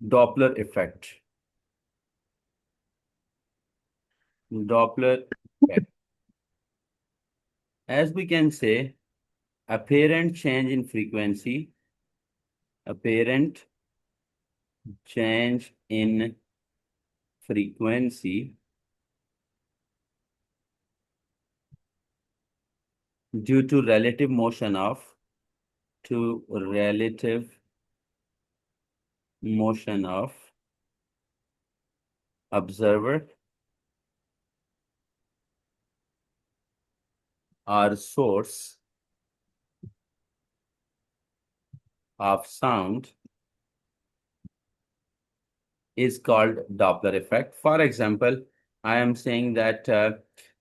Doppler effect. Doppler effect. As we can say, apparent change in frequency, apparent change in frequency due to relative motion of observer or source of sound is called Doppler effect. For example, I am saying that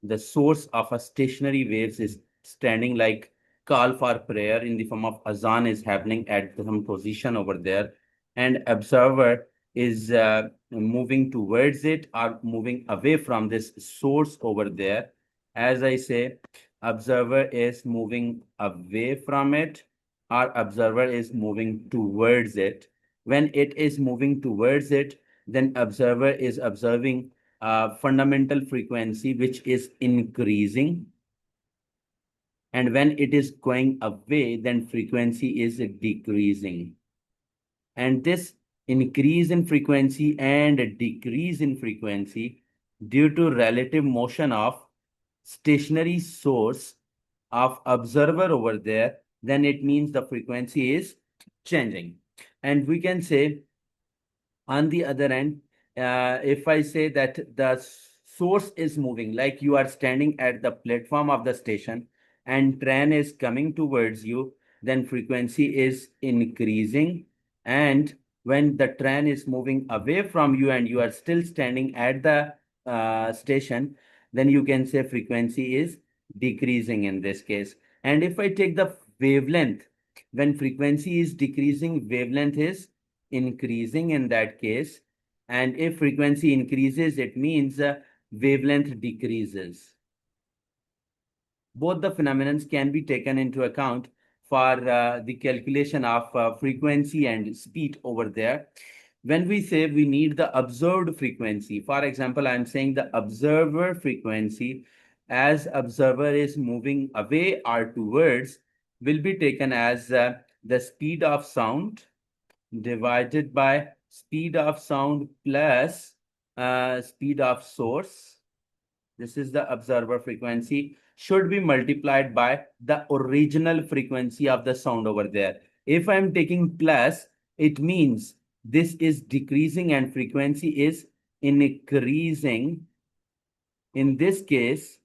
the source of a stationary waves is standing like call for prayer in the form of azan is happening at some position over there, and observer is moving towards it or moving away from this source over there. As I say, observer is moving away from it or observer is moving towards it. When it is moving towards it, then observer is observing fundamental frequency which is increasing, and when it is going away, then frequency is decreasing. And this increase in frequency and decrease in frequency due to relative motion of stationary source of observer over there, then it means the frequency is changing. And we can say, on the other end, if I say that the source is moving, like you are standing at the platform of the station and train is coming towards you, then frequency is increasing. And when the train is moving away from you and you are still standing at the station, then you can say frequency is decreasing in this case. And if I take the wavelength, when frequency is decreasing, wavelength is increasing in that case. And if frequency increases, it means wavelength decreases. Both the phenomena can be taken into account for the calculation of frequency and speed over there. When we say we need the observed frequency, for example, I'm saying the observer frequency as observer is moving away or towards will be taken as the speed of sound divided by speed of sound plus speed of source. This is the observer frequency, should be multiplied by the original frequency of the sound over there. If I'm taking plus, it means this is decreasing and frequency is increasing. In this case,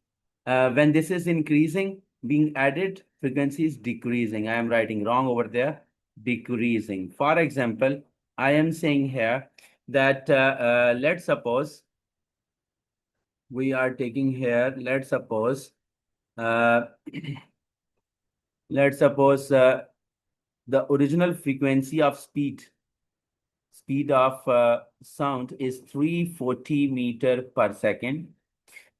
when this is increasing, being added, frequency is decreasing. I am writing wrong over there, decreasing. For example, I am saying here that let's suppose we are taking here, uh, let's suppose the original frequency of speed of sound is 340 meter per second,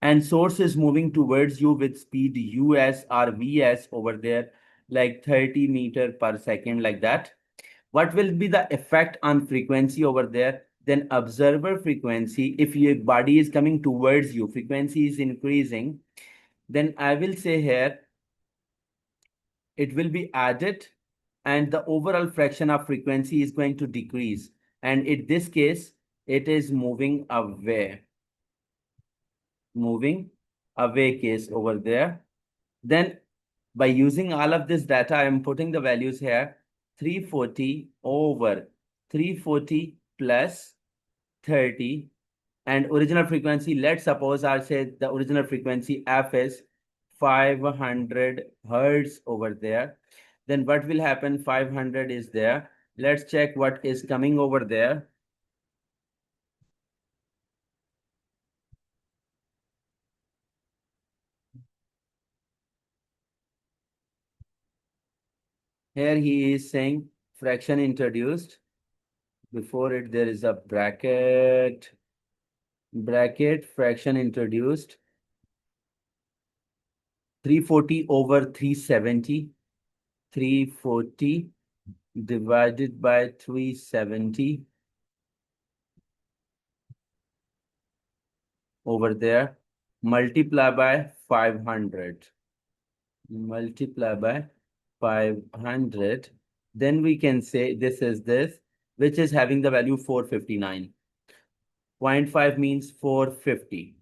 and source is moving towards you with speed us or vs over there, like 30 meter per second, like that. What will be the effect on frequency over there? Then observer frequency, if your body is coming towards you, frequency is increasing, then I will say here it will be added and the overall fraction of frequency is going to decrease. And in this case, it is moving away case over there. Then by using all of this data, I am putting the values here, 340 over 340 plus 30, and original frequency, let's suppose I say the original frequency f is 500 hertz over there. Then what will happen? 500 is there. Let's check what is coming over there. Here he is saying fraction introduced. Before it, there is a bracket, fraction introduced. 340 over 370. 340 divided by 370. over there, multiply by 500. Multiply by 500. Then we can say this is this, which is having the value 459. 0.5 means 450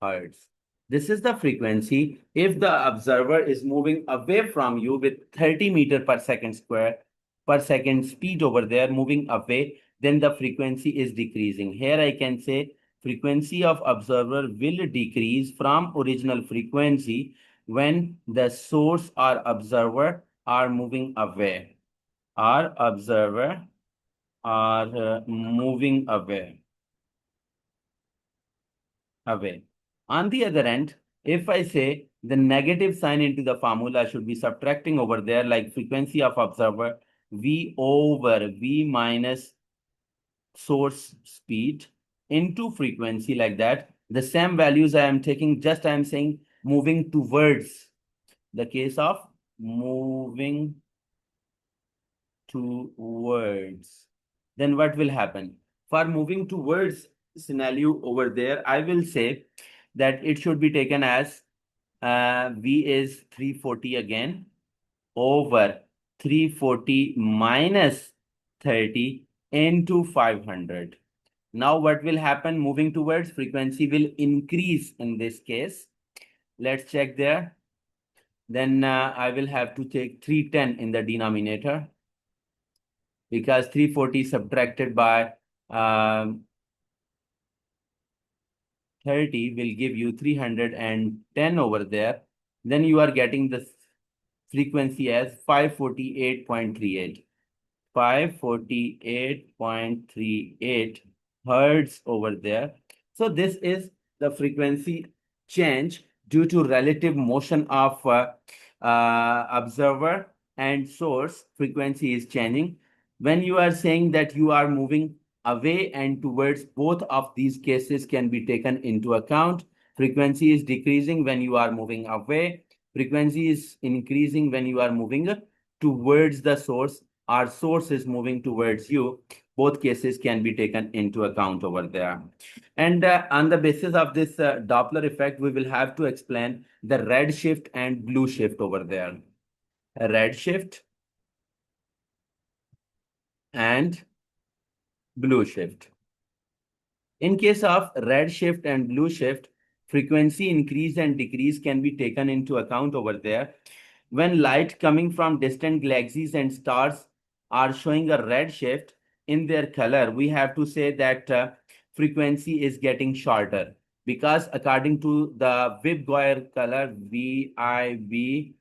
hertz. This is the frequency. If the observer is moving away from you with 30 meter per second square per second speed over there, moving away, then the frequency is decreasing. Here I can say frequency of observer will decrease from original frequency when the source or observer are moving away. Our observer are moving away. On the other end, if I say the negative sign into the formula should be subtracting over there, like frequency of observer V over V minus source speed into frequency, like that. The same values I am taking, just I am saying moving towards. The case of moving towards, then what will happen? For moving towards scenario over there, I will say that it should be taken as V is 340 again over 340 minus 30 into 500. Now what will happen? Moving towards, frequency will increase in this case. Let's check there. Then I will have to take 310 in the denominator, because 340 subtracted by 30 will give you 310 over there. Then you are getting the frequency as 548.38. 548.38 hertz over there. So this is the frequency change due to relative motion of observer and source. Frequency is changing. When you are saying that you are moving away and towards, both of these cases can be taken into account. Frequency is decreasing when you are moving away. Frequency is increasing when you are moving towards the source. Our source is moving towards you. Both cases can be taken into account over there. And on the basis of this Doppler effect, we will have to explain the red shift and blue shift over there. Red shift and blue shift. In case of red shift and blue shift, frequency increase and decrease can be taken into account over there. When light coming from distant galaxies and stars are showing a red shift in their color, we have to say that frequency is getting shorter, because according to the Vibgoyer color, Vibgoyer,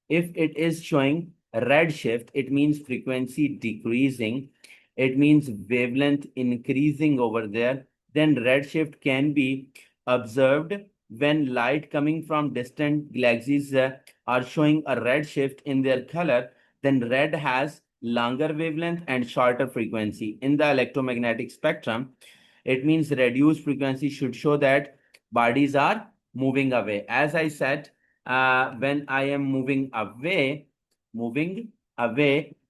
if it is showing a red shift, it means frequency decreasing. It means wavelength increasing over there. Then red shift can be observed when light coming from distant galaxies are showing a red shift in their color. Then red has longer wavelength and shorter frequency. In the electromagnetic spectrum, it means reduced frequency should show that bodies are moving away. As I said, when I am moving away,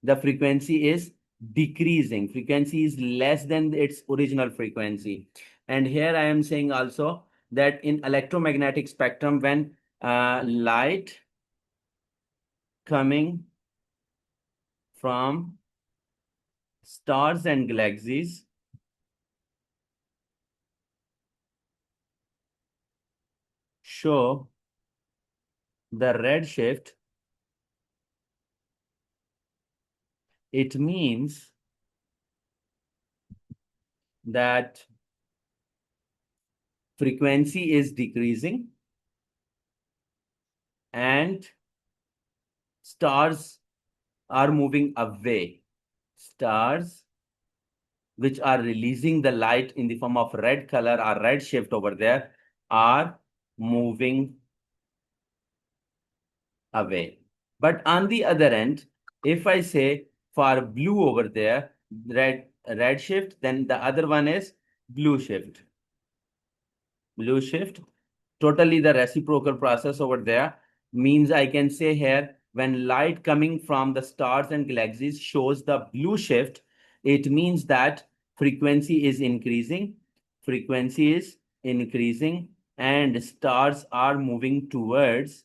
the frequency is decreasing. Frequency is less than its original frequency. And here I am saying also that in electromagnetic spectrum, when light coming from stars and galaxies show the red shift, it means that frequency is decreasing and stars are moving away. Stars which are releasing the light in the form of red color or red shift over there are moving away. But on the other end, if I say for blue over there, red shift, then the other one is blue shift. Blue shift, totally the reciprocal process over there, means I can say here, when light coming from the stars and galaxies shows the blue shift, it means that Frequency is increasing. Frequency is increasing, and stars are moving towards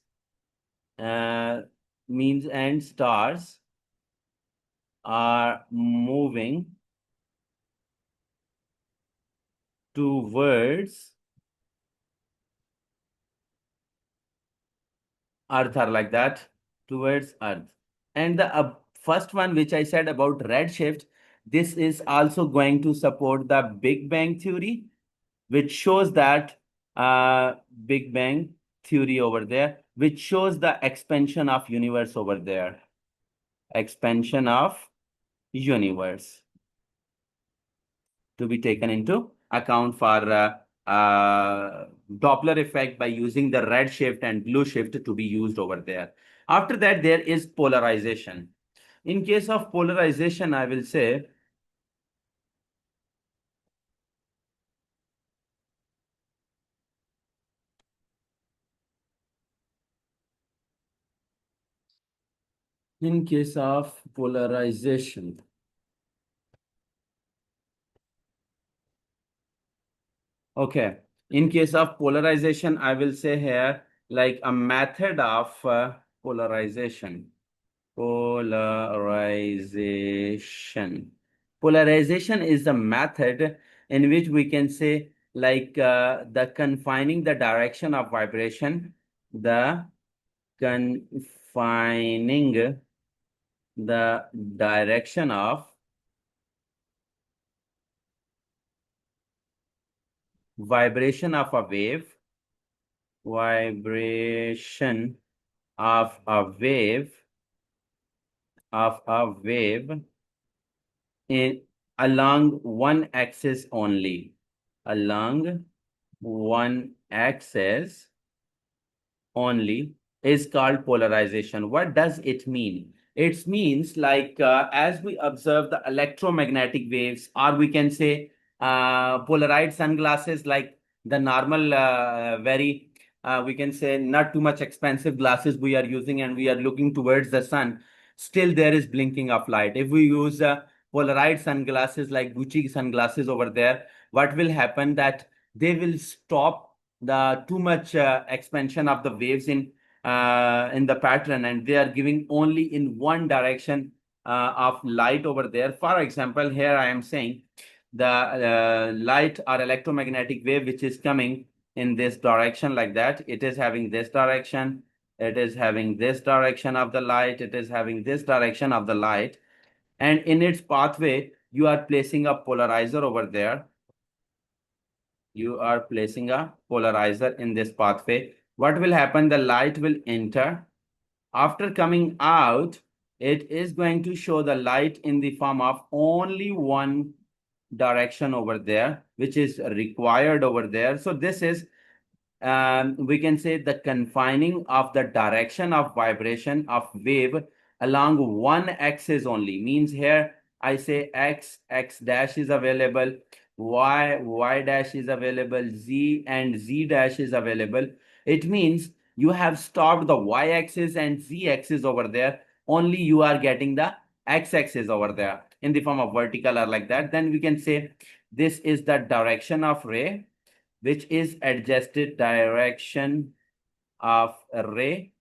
means and stars are moving towards Earth are like that, towards Earth. And the first one, which I said about redshift, this is also going to support the Big Bang theory, which shows that uh, Big Bang theory over there, which shows the expansion of universe over there. Expansion of universe to be taken into account for Doppler effect by using the red shift and blue shift to be used over there. After that, there is polarization. In case of polarization, I will say in case of polarization, okay. In case of polarization, I will say here like a method of polarization. Polarization. Polarization is the method in which we can say like the confining the direction of vibration, the confining the direction of vibration of a wave, vibration of a wave in along one axis only, along one axis only is called polarization. What does it mean? It means like as we observe the electromagnetic waves, or we can say polarized sunglasses, like the normal, very, we can say not too much expensive glasses we are using, and we are looking towards the sun. Still, there is blinking of light. If we use polarized sunglasses like Gucci sunglasses over there, what will happen that they will stop the too much expansion of the waves in the pattern, and they are giving only in one direction of light over there. For example, here I am saying the light or electromagnetic wave which is coming in this direction like that, it is having this direction, it is having this direction of the light, it is having this direction of the light, and in its pathway you are placing a polarizer over there. You are placing a polarizer in this pathway. What will happen? The light will enter. After coming out, it is going to show the light in the form of only one direction over there, which is required over there. So this is we can say the confining of the direction of vibration of wave along one axis only. Means here I say x dash is available, y dash is available, z and z dash is available. It means you have stopped the y axis and z axis over there, only you are getting the x axis over there in the form of vertical or like that. Then we can say this is the direction of ray, which is adjusted direction of a ray,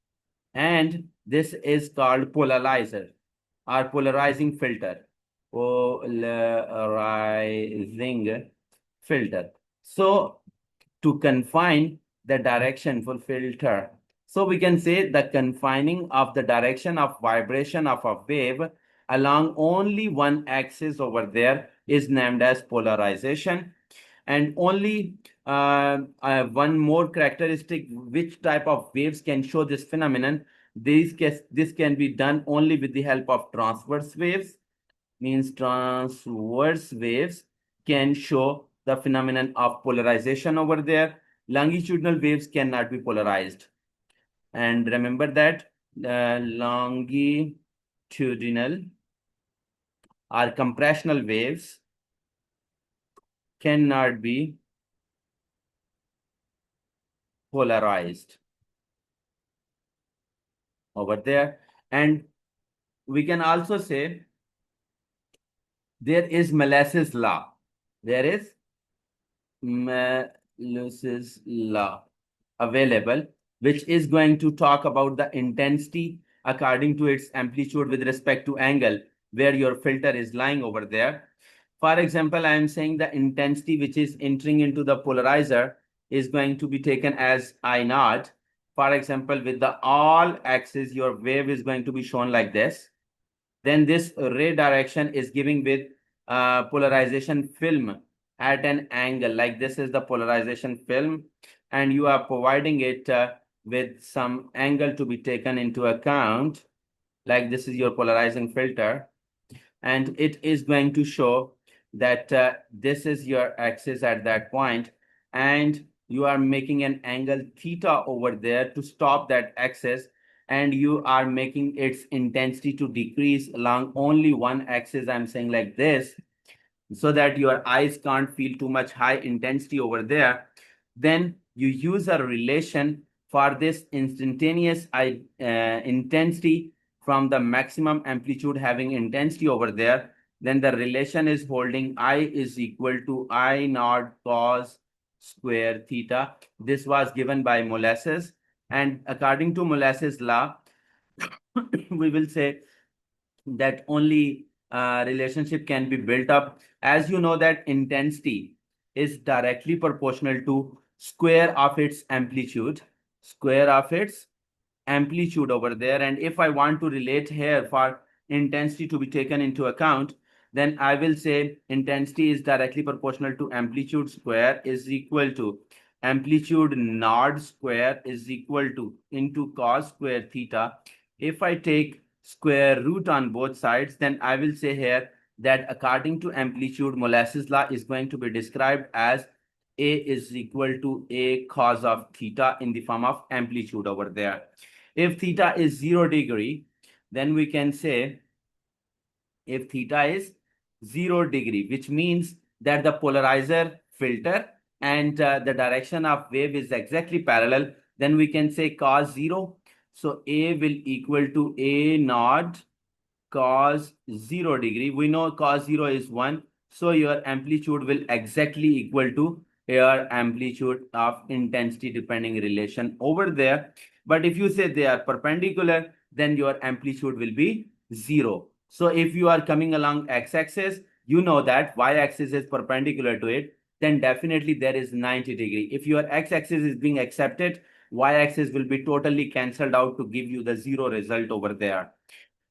and this is called polarizer or polarizing filter. Polarizing filter. So to confine the direction for filter, so we can say the confining of the direction of vibration of a wave along only one axis over there is named as polarization. And only one more characteristic which type of waves can show this phenomenon. This can be done only with the help of transverse waves. Means transverse waves can show the phenomenon of polarization over there. Longitudinal waves cannot be polarized. And remember that longitudinal or compressional waves cannot be polarized over there. And we can also say there is Malass's law. There is Malus's law available, which is going to talk about the intensity according to its amplitude with respect to angle where your filter is lying over there. For example, I am saying the intensity which is entering into the polarizer is going to be taken as I naught. For example, with the all axis, your wave is going to be shown like this. Then this ray direction is giving with polarization film at an angle. Like this is the polarization film, and you are providing it with some angle to be taken into account. Like this is your polarizing filter, and it is going to show that this is your axis at that point, and you are making an angle theta over there to stop that axis, and you are making its intensity to decrease along only one axis. I'm saying like this, so that your eyes can't feel too much high intensity over there. Then you use a relation for this instantaneous intensity from the maximum amplitude having intensity over there. Then the relation is holding I is equal to I naught cos square theta. This was given by Molasses. And according to Molasses law, we will say that only relationship can be built up. As you know that intensity is directly proportional to square of its amplitude, square of its amplitude over there. And if I want to relate here for intensity to be taken into account, then I will say intensity is directly proportional to amplitude square is equal to amplitude naught square is equal to into cos square theta. If I take square root on both sides, then I will say here that according to amplitude, Molasses law is going to be described as A is equal to A cos of theta in the form of amplitude over there. If theta is 0 degree, then we can say if theta is 0 degree, which means that the polarizer filter and the direction of wave is exactly parallel, then we can say cos 0. So A will equal to A naught cos 0 degree. We know cos 0 is 1. So your amplitude will exactly equal to your amplitude of intensity depending relation over there. But if you say they are perpendicular, then your amplitude will be 0. So if you are coming along x-axis, you know that y-axis is perpendicular to it, then definitely there is 90 degree. If your x-axis is being accepted, y-axis will be totally cancelled out to give you the 0 result over there.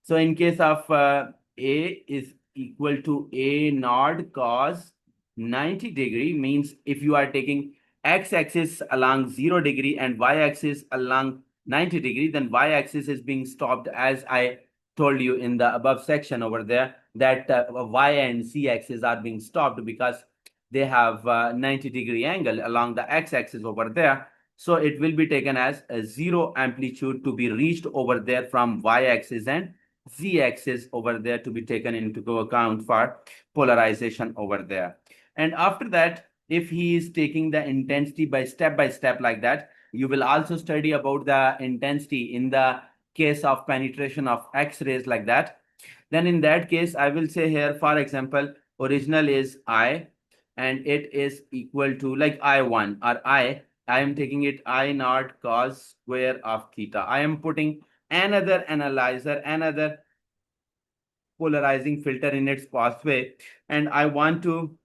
So in case of A is equal to A naught cos 90 degree, means if you are taking x-axis along 0 degree and y-axis along 90 degree, then y-axis is being stopped, as I told you in the above section over there, that y and z-axis are being stopped because they have 90-degree angle along the x-axis over there. So it will be taken as a 0 amplitude to be reached over there from y-axis, and z-axis over there to be taken into account for polarization over there. And after that, if he is taking the intensity by step like that, you will also study about the intensity in the case of penetration of X-rays like that. Then in that case, I will say here, for example, original is I, and it is equal to like I1 or I am taking it I naught cos square of theta. I am putting another analyzer, another polarizing filter in its pathway, and I want to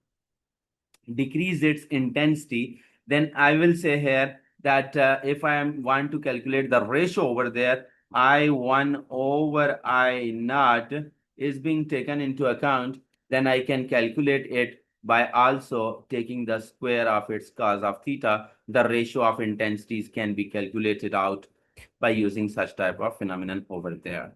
decrease its intensity, then I will say here that if I want to calculate the ratio over there, I1 over I naught is being taken into account, then I can calculate it by also taking the square of its cos of theta. The ratio of intensities can be calculated out by using such type of phenomenon over there.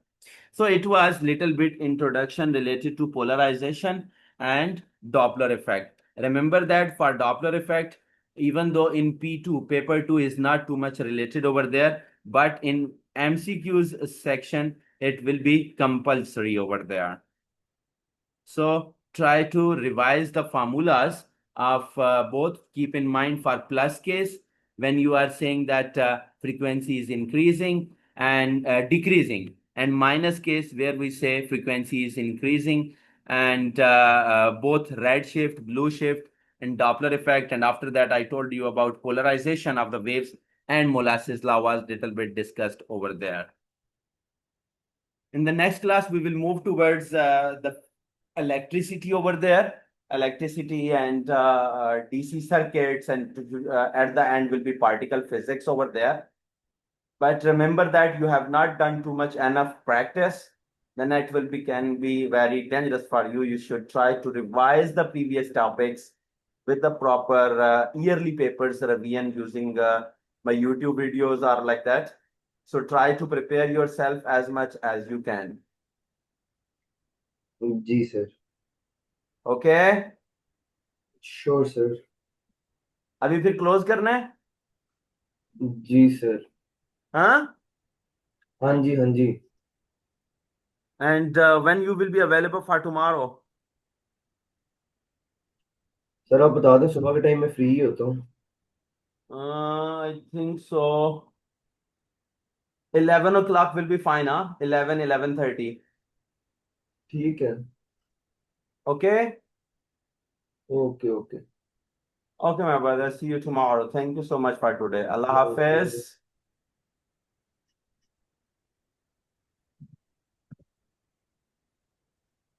So it was little bit introduction related to polarization and Doppler effect. Remember that for Doppler effect, even though in P2, paper 2 is not too much related over there, but in MCQs section, it will be compulsory over there. So try to revise the formulas of both. Keep in mind for plus case, when you are saying that frequency is increasing and decreasing, and minus case where we say frequency is increasing and both red shift, blue shift, in Doppler effect, and after that I told you about polarization of the waves, and molasses law was little bit discussed over there. In the next class, we will move towards the electricity over there, electricity and DC circuits, and at the end will be particle physics over there. But remember that you have not done too much enough practice, then it will be can be very dangerous for you. You should try to revise the previous topics with the proper yearly papers revision using my YouTube videos or like that. So try to prepare yourself as much as you can. जी sir. Okay? Sure sir. अभी फिर close करना है? जी sir. हाँ? हाँ जी, हाँ जी. And when you will be available for tomorrow? Sir आप बता दें, सुबह के टाइम में फ्री ही होता हूँ. I think so. 11 o'clock will be fine, huh? 11, 11:30. ठीक है. Okay? Okay okay. Okay, my brother. See you tomorrow. Thank you so much for today. Allah okay. Hafiz.